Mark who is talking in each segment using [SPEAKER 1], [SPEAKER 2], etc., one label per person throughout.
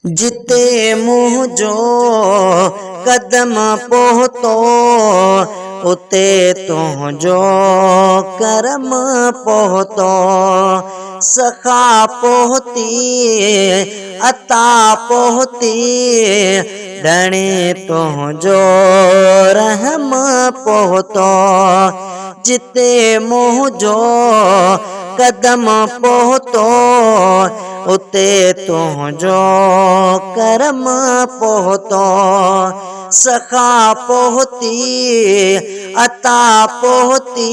[SPEAKER 1] जिते मुंहिंजो कदम पहुतो उते तुंहिंजो करम पहुतो। सखा पहुती अता पहुती धणी तुंहिंजो रहम पहुतो। जिते मुंहिंजो कदम पहुतो उते तुंहिंजो करम पहुतो। सखा पहुती अता पहुती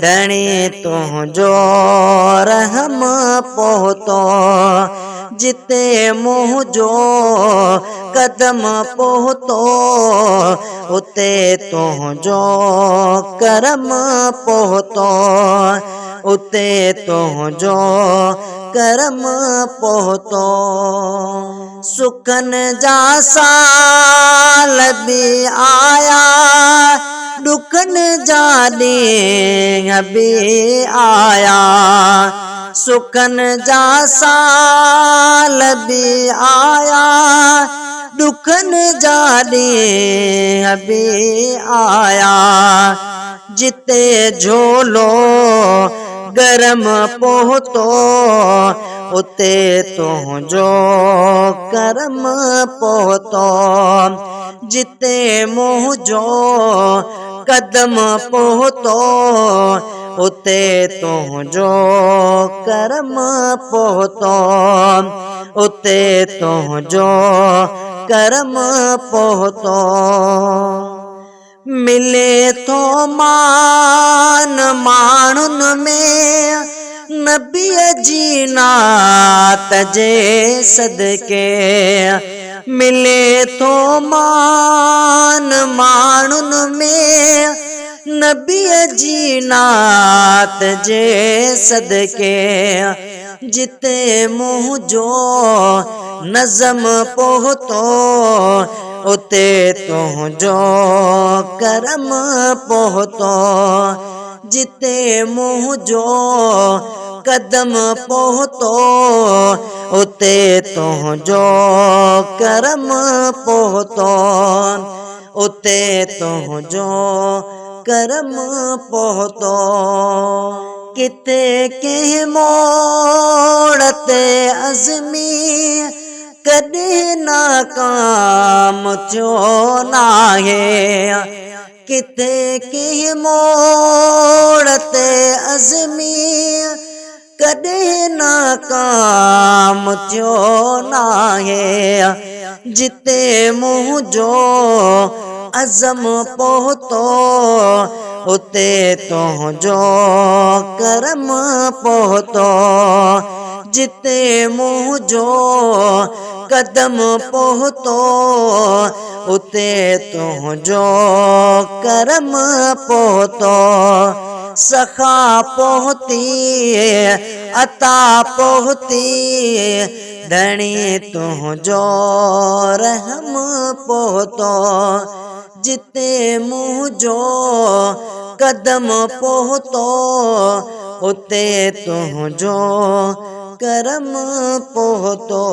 [SPEAKER 1] धणी तुंहिंजो रहम पहुतो। जिते मुंहिंजो कदम पहुतो उते तुंहिंजो करम पहुतो। उते तुंहिंजो करम पहुतो। सुखन जा साल बि आया दुखन जा ॾींहं बि आया। सुखन जा साल बि आया दुखन जा ॾींहं बि आया। जिते झोलो गरम पहुतो उते तुंहिंजो करम पहुतो। जिते मुंहिंजो कदम पहुतो उते तुंहिंजो करम पहुतो। उते तुंहिंजो करम पहुतो। मिले थो मान माण्हुनि में नबीअ जी नात जे सदके। मिले थो मान माण्हुनि में नबीअ जी नात जे सदके। जिते मुंहिंजो नज़म पहुतो उते तुंहिंजो करम पहुतो। जिते मुंहिंजो कदम पहुतो उते तुंहिंजो करम पहुतो। उते तुंहिंजो करम पहुतो। किथे कंहिं मोड़ ते अज़मी कॾहिं नाकाम थियो नाहे। किथे कंहिं मोड़ ते अज़मी कॾहिं नाकाम थियो नाहे। जिते मुंहिंजो अज़म पहुतो उते तुंहिंजो करम पहुतो। जिते मुंहिंजो कदम पहुतो उते तुंहिंजो करम पहुतो। सखा पहुती अता पहुती धणी तुंहिंजो रहम पहुतो। जिते मुंहिंजो कदम पहुतो उते तुंहिंजो करम पहुतो।